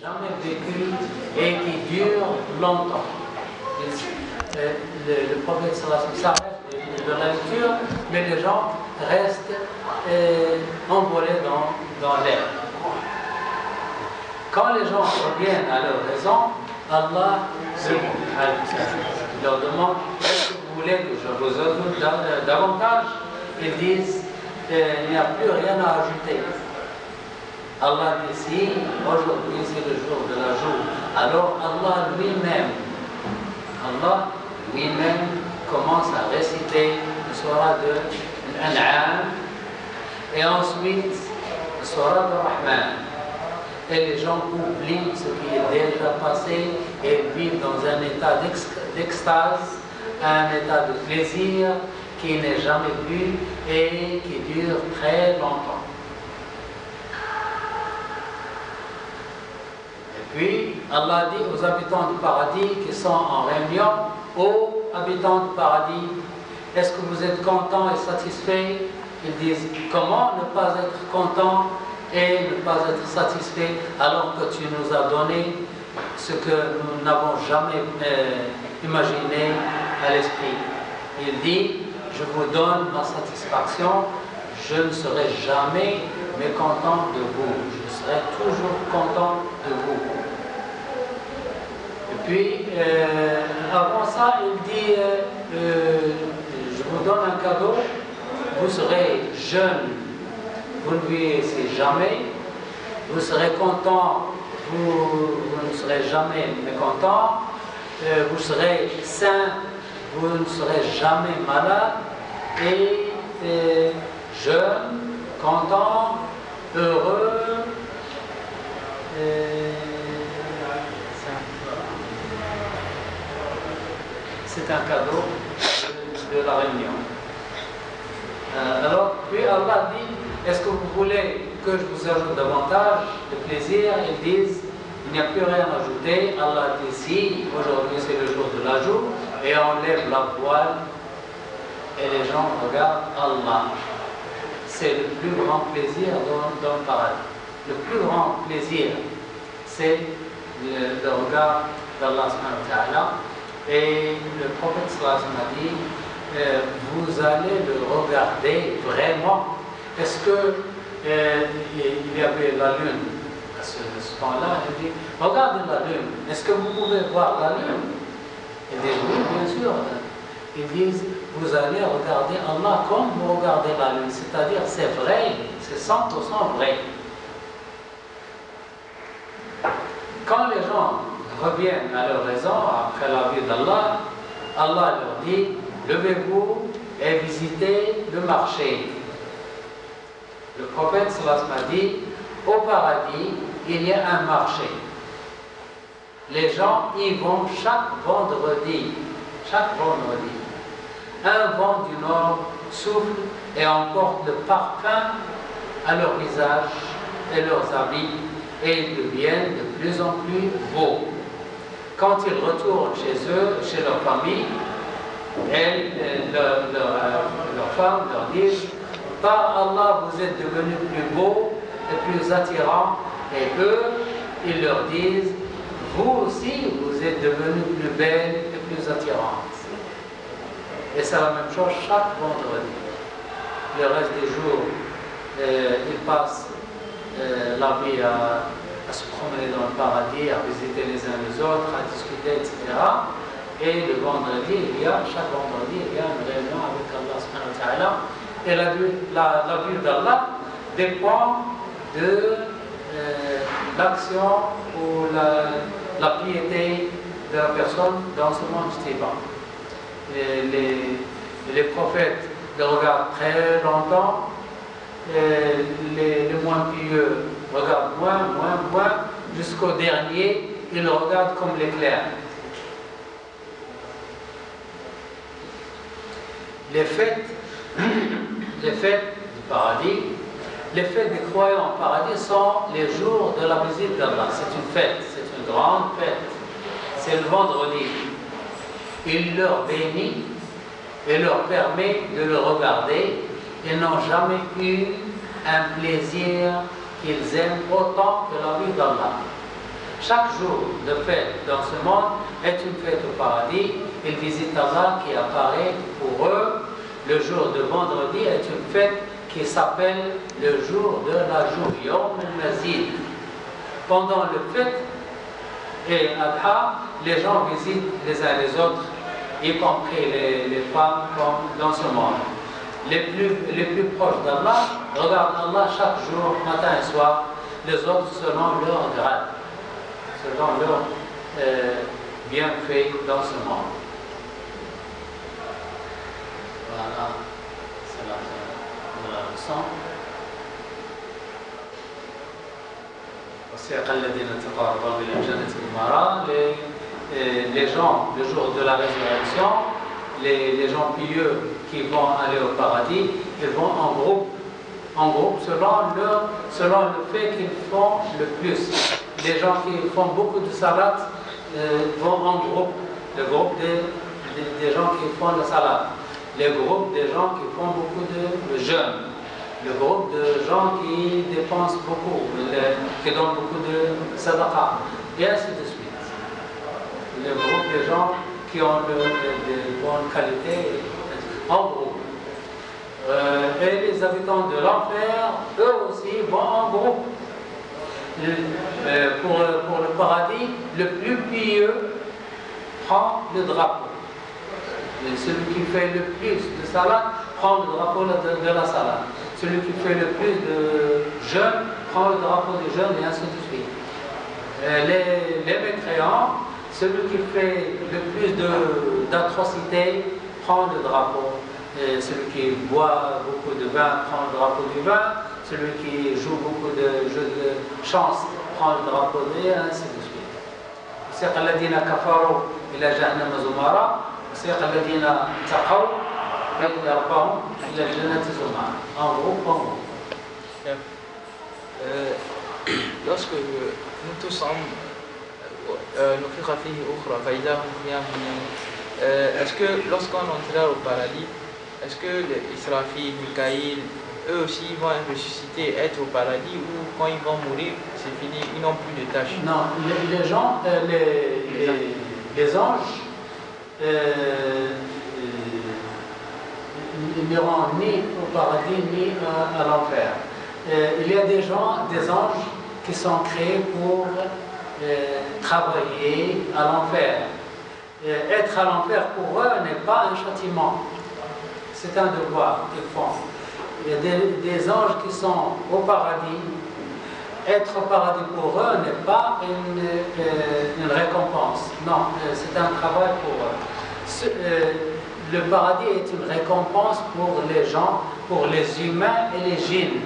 jamais vécu et qui dure longtemps. Le prophète s'arrête de la lecture, mais les gens restent envolés dans l'air. Quand les gens reviennent à leur raison, Allah leur demande: est-ce que vous voulez que je vous ajoute davantage? Ils disent: il n'y a plus rien à ajouter. Allah dit: si aujourd'hui c'est le jour de l'ajout, alors Allah lui-même commence à réciter le surah de l'An'am et ensuite le surah de Rahman. Et les gens oublient ce qui est déjà passé et vivent dans un état d'extase, un état de plaisir qui n'est jamais vu et qui dure très longtemps. Et puis, Allah dit aux habitants du paradis qui sont en réunion: ô habitants du paradis, est-ce que vous êtes contents et satisfaits? Ils disent: comment ne pas être contents et ne pas être satisfaits alors que tu nous as donné ce que nous n'avons jamais imaginé à l'esprit? Il dit: je vous donne ma satisfaction, je ne serai jamais mécontent de vous, je serai toujours content de vous. Et puis, avant ça, il dit: je vous donne un cadeau, vous serez jeune, vous ne vieillissez jamais, vous serez content, vous ne serez jamais mécontent, vous serez sain, vous ne serez jamais malade, et jeune, content, heureux, c'est un cadeau de la réunion. Alors, puis Allah dit: est-ce que vous voulez que je vous ajoute davantage de plaisir? Ils disent: il n'y a plus rien à ajouter. Allah dit: si, aujourd'hui c'est le jour de l'ajout, et on lève la voile et les gens regardent Allah. C'est le plus grand plaisir dans le paradis. Le plus grand plaisir, c'est le regard d'Allah subhanahu wa ta'ala. Et le prophète sallallahu alayhi wa sallam a dit: vous allez le regarder vraiment. Est-ce que il y avait la lune à ce temps-là? Il dit: regardez la lune. Est-ce que vous pouvez voir la lune? Ils disent: oui, bien sûr. Ils disent: vous allez regarder Allah comme vous regardez la lune. C'est-à-dire, c'est vrai, c'est 100% vrai. Quand les gens reviennent à leur raison après la vie d'Allah, Allah leur dit: levez-vous et visitez le marché. Le prophète sallallahu alayhi wa sallam a dit: au paradis, il y a un marché. Les gens y vont chaque vendredi. Chaque vendredi. Un vent du nord souffle et emporte le parfum à leur visage et leurs habits, et ils deviennent de plus en plus beaux. Quand ils retournent chez eux, chez leur famille, leurs femmes leur disent: par Allah, vous êtes devenus plus beaux et plus attirants. Et eux, ils leur disent: vous aussi, vous êtes devenus plus belles et plus attirantes. Et c'est la même chose chaque vendredi. Le reste des jours, ils passent la vie à se promener dans le paradis, à visiter les uns les autres, à discuter, etc. Et le vendredi, chaque vendredi, il y a une réunion avec Allah subhanahu wa ta'ala. Et la vue d'Allah dépend de l'action ou la piété de la personne dans ce monde vivant. Les prophètes le regardent très longtemps, les moins pieux regardent moins, jusqu'au dernier, ils le regardent comme l'éclair. Les fêtes du paradis, les fêtes des croyants au paradis sont les jours de la visite d'Allah. C'est une fête, c'est une grande fête. C'est le vendredi. Il leur bénit et leur permet de le regarder. Ils n'ont jamais eu un plaisir qu'ils aiment autant que la vie d'Allah. Chaque jour de fête dans ce monde est une fête au paradis. Ils visitent Allah qui apparaît pour eux. Le jour de vendredi est une fête qui s'appelle le jour de la joue, Yom al-Mazid. Pendant le fête et Adha, les gens visitent les uns les autres, y compris les femmes comme dans ce monde. Les plus proches d'Allah regardent Allah chaque jour, matin et soir, les autres selon leur grade, selon leur bienfait dans ce monde. Voilà, c'est la leçon. Les gens, le jour de la résurrection, les gens pieux qui vont aller au paradis, ils vont en groupe selon le fait qu'ils font le plus. Les gens qui font beaucoup de salat vont en groupe, le groupe des gens qui font le salat, le groupe des gens qui font beaucoup de jeûnes, le groupe de gens qui dépensent beaucoup, qui donnent beaucoup de sadaqa, et ainsi de suite. Le groupe des gens qui ont de bonnes qualités, en groupe. Et les habitants de l'enfer, eux aussi, vont en groupe. Pour le paradis, le plus pieux prend le drapeau. Et celui qui fait le plus de salade prend le drapeau de la salade. Celui qui fait le plus de jeûne prend le drapeau du jeûne, et ainsi de suite. Les mécréants, celui qui fait le plus d'atrocités prend le drapeau. Et celui qui boit beaucoup de vin prend le drapeau du vin. Celui qui joue beaucoup de jeux de chance prend le drapeau et ainsi de suite. وسيق الذين كفروا إلى جهنم زمرا وسيق الذين اتقوا ربهم إلى الجنة زمرا. En groupe. Lorsque nous tous sommes est-ce que lorsqu'on entrera au paradis, est-ce que les Israfil, Mikaïl, eux aussi vont ressusciter, être au paradis, ou quand ils vont mourir, c'est fini, ils n'ont plus de tâches? Non, les gens, les anges n'iront ni au paradis ni à l'enfer. Il y a des anges qui sont créés pour travailler à l'enfer. Être à l'enfer pour eux n'est pas un châtiment, c'est un devoir qu'ils font. Il y a des anges qui sont au paradis. Être au paradis pour eux n'est pas une récompense, non, c'est un travail pour eux. Le paradis est une récompense pour les gens, pour les humains et les djinns.